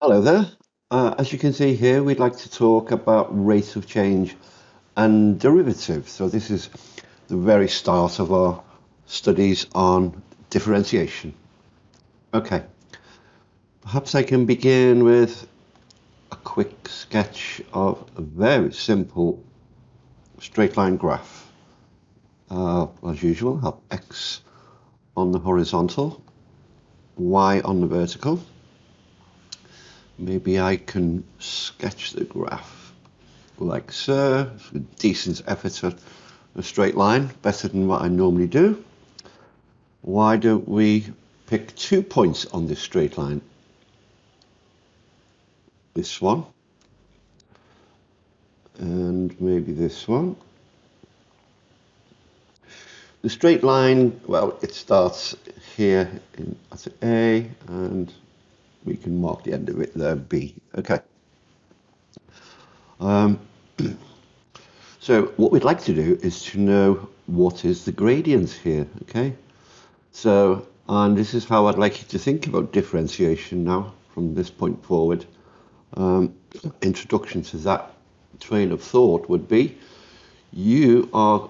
Hello there. As you can see here, we'd like to talk about rates of change and derivatives. So this is the very start of our studies on differentiation. Okay, perhaps I can begin with a quick sketch of a very simple straight line graph. As usual, have x on the horizontal, y on the vertical. Maybe I can sketch the graph like so. It's a decent effort at a straight line, better than what I normally do. Why don't we pick 2 points on this straight line? This one, and maybe this one. The straight line, well, it starts here at A, and we can mark the end of it there, B. Okay. So what we'd like to do is to know what is the gradient here, okay? So, and this is how I'd like you to think about differentiation now from this point forward. Introduction to that train of thought would be, I'm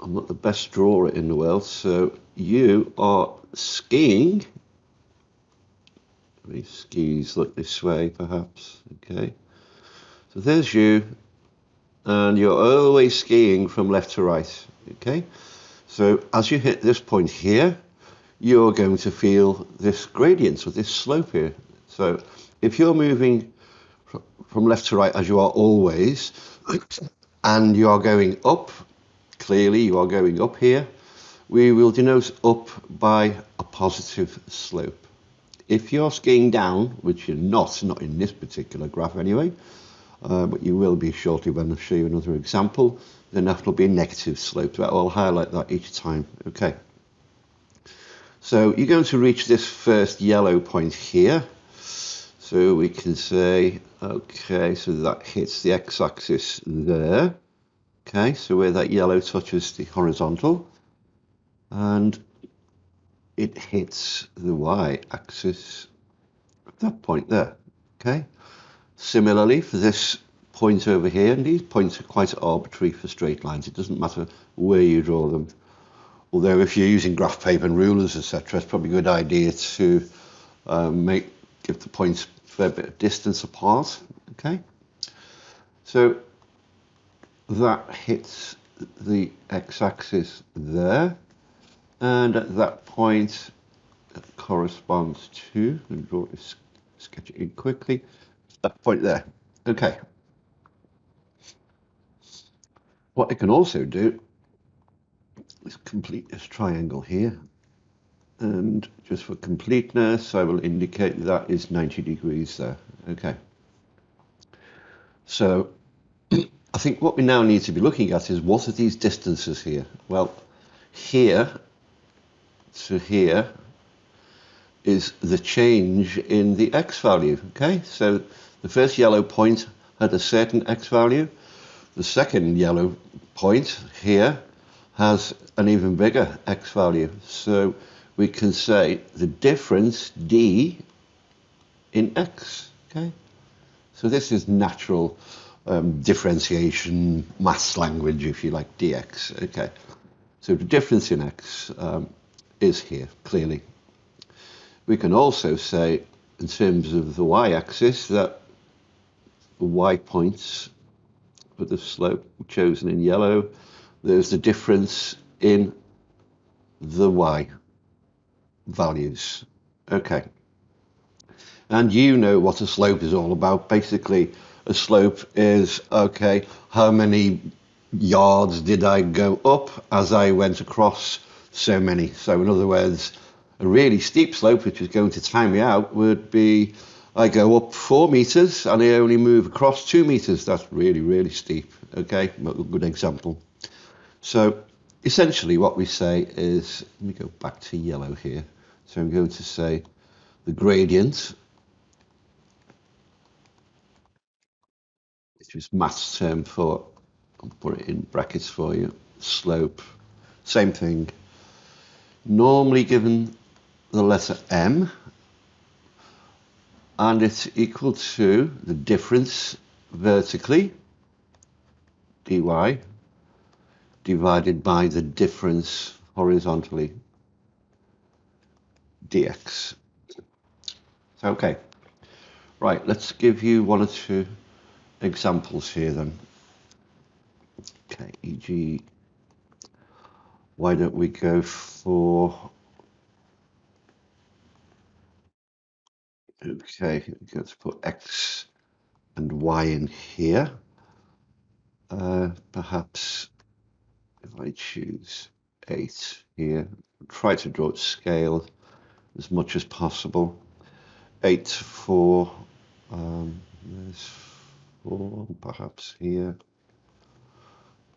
not the best drawer in the world, so you are skiing. Maybe skis look this way, perhaps, okay? So there's you, and you're always skiing from left to right, okay? So as you hit this point here, you're going to feel this gradient, or this slope here. So if you're moving from left to right as you are always, and you are going up, clearly you are going up here, we will denote up by a positive slope. If you're skiing down, which you're not in this particular graph anyway, but you will be shortly when I show you another example, then that will be a negative slope. So I'll highlight that each time. Okay. So you're going to reach this first yellow point here. So we can say, okay, so that hits the x-axis there. Okay, so where that yellow touches the horizontal, and it hits the y-axis at that point there. Okay. Similarly, for this point over here, and these points are quite arbitrary for straight lines. It doesn't matter where you draw them. Although if you're using graph paper and rulers, etc., it's probably a good idea to give the points a fair bit of distance apart. Okay, so that hits the x-axis there, and at that point, it corresponds to, and draw this, sketch it in quickly, that point there. Okay. What I can also do is complete this triangle here. And just for completeness, I will indicate that is 90 degrees there. Okay. So I think what we now need to be looking at is what are these distances here? Well, here to here is the change in the x value. Okay, so the first yellow point had a certain x value. The second yellow point here has an even bigger x value. So we can say the difference d in x. Okay, so this is natural differentiation, maths language, if you like, dx. Okay, so the difference in x is here, clearly. We can also say, in terms of the y-axis, that the y points with the slope chosen in yellow, there's the difference in the y values. Okay. And you know what a slope is all about. Basically, a slope is, okay, how many yards did I go up as I went across so many? So in other words, a really steep slope, which is going to time me out, would be I go up 4 meters and I only move across 2 meters. That's really, really steep. Okay, a good example. So essentially what we say is, let me go back to yellow here. So I'm going to say the gradient, which is maths term for, I'll put it in brackets for you, slope, same thing. Normally given the letter m, and it's equal to the difference vertically, dy, divided by the difference horizontally, dx. Okay, right, let's give you one or two examples here then. Okay, e.g., why don't we go for, okay, let's put x and y in here. Perhaps if I choose 8 here, try to draw it scaled as much as possible. 8 for, there's 4 perhaps here.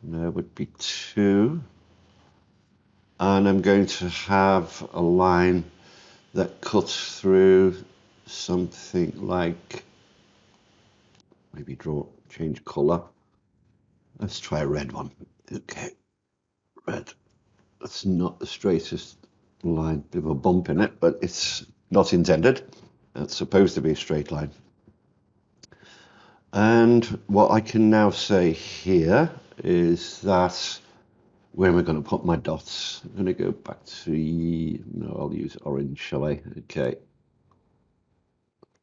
There would be 2. And I'm going to have a line that cuts through something like, maybe change color. Let's try a red one. Okay, red. That's not the straightest line, bit of a bump in it, but it's not intended. It's supposed to be a straight line. And what I can now say here is that where am I going to put my dots? I'm going to go back to, no, I'll use orange, shall I? Okay.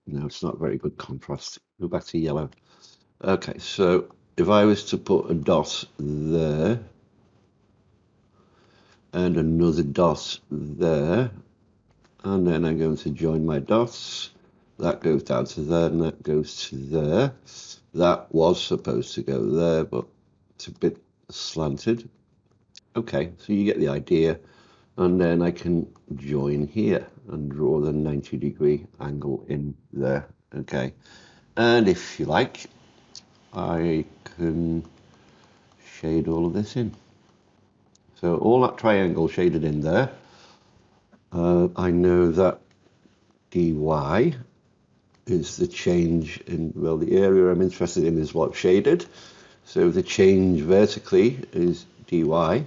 No, it's not very good contrast. Go back to yellow. Okay, so if I was to put a dot there and another dot there, and then I'm going to join my dots, that goes down to there and that goes to there. That was supposed to go there, but it's a bit slanted. Okay, so you get the idea. And then I can join here and draw the 90-degree angle in there. Okay, and if you like, I can shade all of this in. So all that triangle shaded in there. I know that dy is the change in, well, the area I'm interested in is what's shaded. So the change vertically is dy,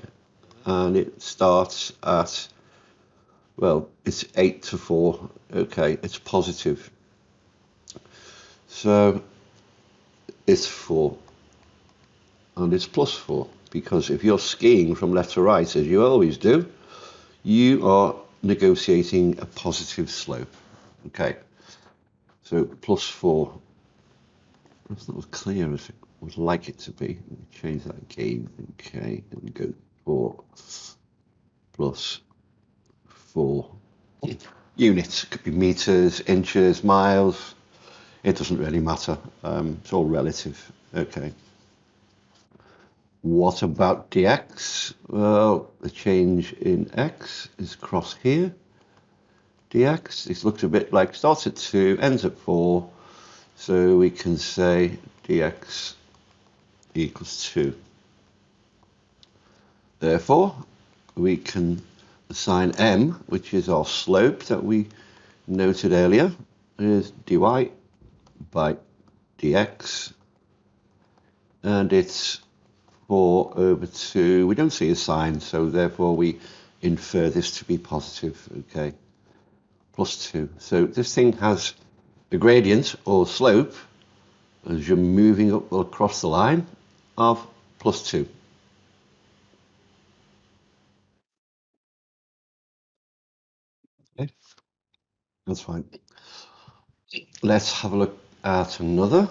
and it starts at, well, it's 8 to 4. Okay, it's positive. So it's 4. And it's plus 4. Because if you're skiing from left to right, as you always do, you are negotiating a positive slope. Okay. So plus 4. That's not as clear as it would like it to be. Let me change that again. Okay. And go 4 plus 4. Units. It could be meters, inches, miles. It doesn't really matter. It's all relative. Okay. What about dx? Well, the change in x is across here. Dx, this looks a bit like starts at 2, ends at 4. So we can say dx equals 2. Therefore, we can assign m, which is our slope that we noted earlier, is dy by dx. And it's 4 over 2. We don't see a sign, so therefore we infer this to be positive, okay, plus 2. So this thing has a gradient or slope as you're moving up across the line of plus 2. Okay, that's fine. Let's have a look at another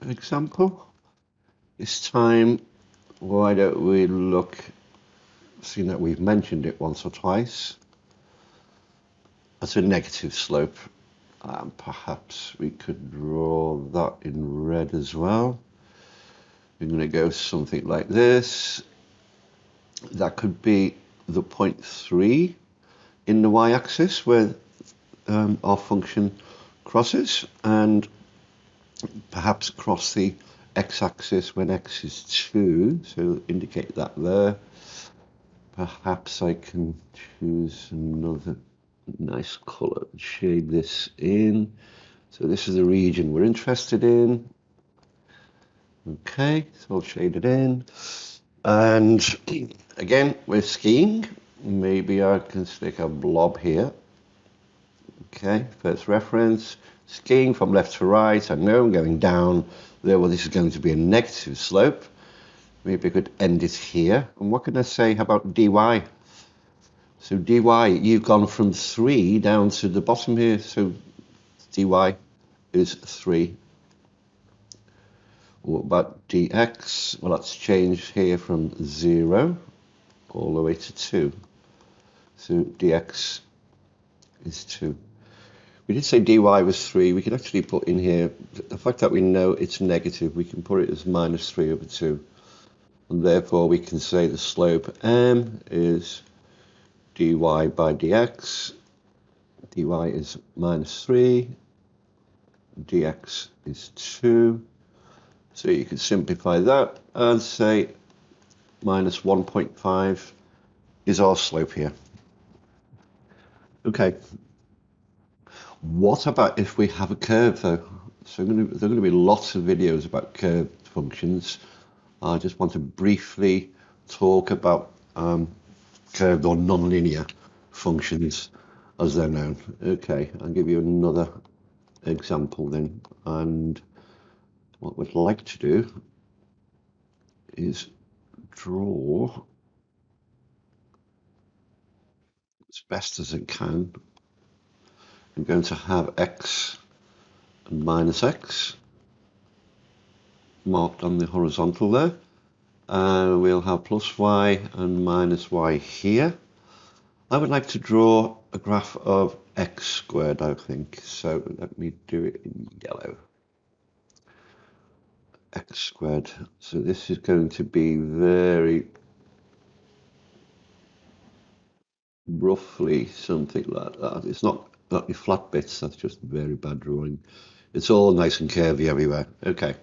example. This time, why don't we look, seeing that we've mentioned it once or twice, at a negative slope. Perhaps we could draw that in red as well. We're going to go something like this. That could be the point 3 in the y-axis where our function crosses, and perhaps cross the x-axis when x is 2, so indicate that there. Perhaps I can choose another nice color and shade this in. So this is the region we're interested in. Okay, it's all shaded in. And again, we're skiing. Maybe I can stick a blob here. Okay, first reference, skiing from left to right. I know I'm going down there. Well, this is going to be a negative slope. Maybe I could end it here. And what can I say about dy? So dy, you've gone from 3 down to the bottom here. So dy is 3. What about dx? Well, that's changed here from 0 all the way to 2. So dx is 2. We did say dy was 3. We can actually put in here, the fact that we know it's negative, we can put it as minus 3 over 2. And therefore we can say the slope m is dy by dx. dy is minus 3. dx is 2. So you can simplify that and say minus 1.5 is our slope here. Okay. What about if we have a curve though? So there are going to be lots of videos about curved functions. I just want to briefly talk about curved or nonlinear functions as they're known. Okay, I'll give you another example then. And what we'd like to do is draw as best as it can. I'm going to have x and minus x marked on the horizontal there. We'll have plus y and minus y here. I would like to draw a graph of x squared, I think. So let me do it in yellow. X squared. So this is going to be very roughly something like that. It's not got any flat bits, that's just very bad drawing. It's all nice and curvy everywhere. Okay.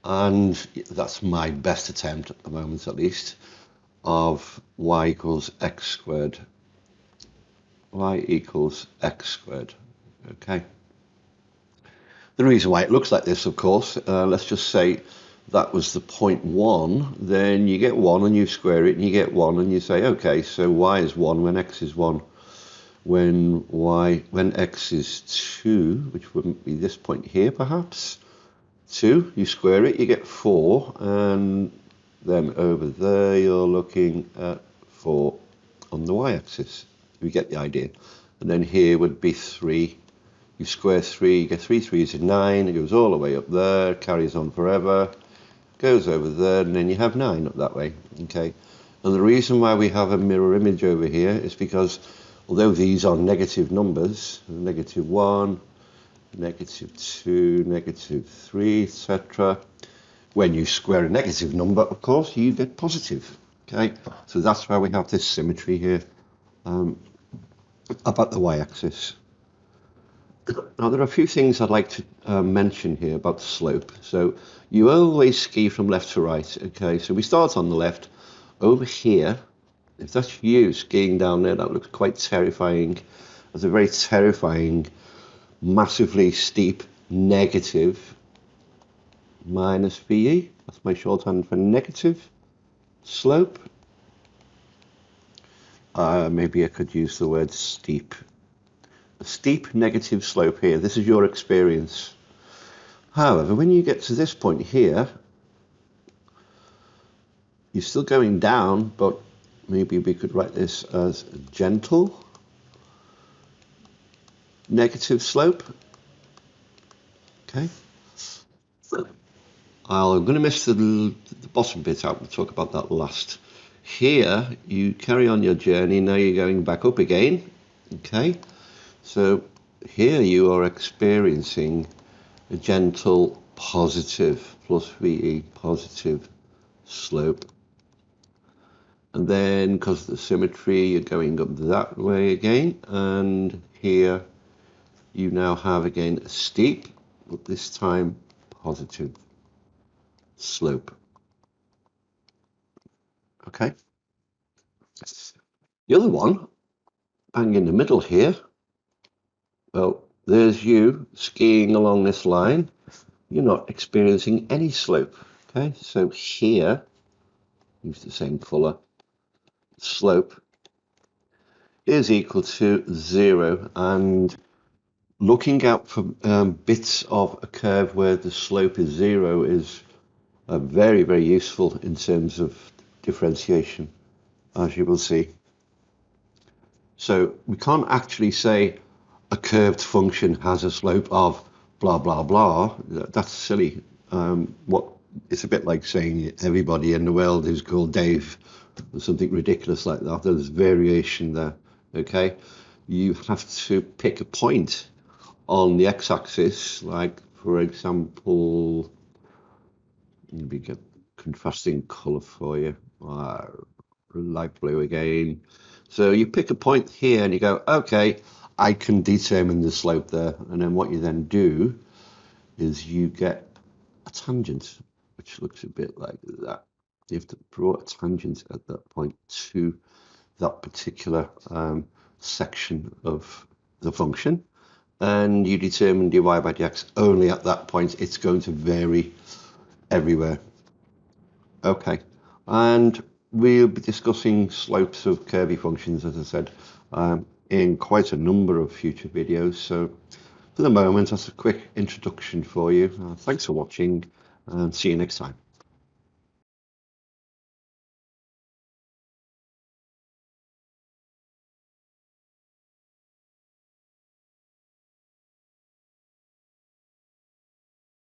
And that's my best attempt at the moment, at least, of y equals x squared. Y equals x squared. Okay. The reason why it looks like this, of course, let's just say that was the point 1, then you get 1 and you square it and you get 1 and you say, okay, so y is 1 when x is 1. When x is 2, which wouldn't be this point here perhaps, 2, you square it, you get 4, and then over there you're looking at 4 on the y-axis. You get the idea. And then here would be 3. You square 3, you get 3 3s is 9, it goes all the way up there, carries on forever, goes over there, and then you have 9 up that way. Okay. And the reason why we have a mirror image over here is because although these are negative numbers, negative 1, negative 2, negative 3, etc., when you square a negative number, of course, you get positive. Okay, so that's why we have this symmetry here about the y-axis. Now, there are a few things I'd like to mention here about the slope. So you always ski from left to right. Okay, so we start on the left. Over here, if that's you skiing down there, that looks quite terrifying. That's a very terrifying, massively steep negative minus VE. That's my shorthand for negative slope. Maybe I could use the word steep. A steep negative slope here. This is your experience. However, when you get to this point here, you're still going down, but maybe we could write this as a gentle negative slope. Okay. I'm going to miss the bottom bit out. We'll talk about that last. Here, you carry on your journey. Now you're going back up again. Okay. So here you are experiencing a gentle positive plus VE positive slope. And then because of the symmetry, you're going up that way again. And here you now have again a steep, but this time positive slope. Okay. The other one, bang in the middle here, well, there's you skiing along this line. You're not experiencing any slope. Okay, so here, use the same colour, slope. is equal to 0, and looking out for bits of a curve where the slope is 0 is very, very useful in terms of differentiation, as you will see. So we can't actually say a curved function has a slope of blah, blah, blah. That's silly. It's a bit like saying everybody in the world is called Dave or something ridiculous like that. There's variation there, okay? You have to pick a point on the x-axis, like, for example, let me get contrasting color for you. Light blue again. So you pick a point here and you go, okay, I can determine the slope there. And then what you then do is you get a tangent, which looks a bit like that. You have to draw a tangent at that point to that particular section of the function. And you determine dy by dx only at that point. It's going to vary everywhere. Okay, and we'll be discussing slopes of curvy functions, as I said, in quite a number of future videos. So for the moment, that's a quick introduction for you. Thanks for watching, and see you next time.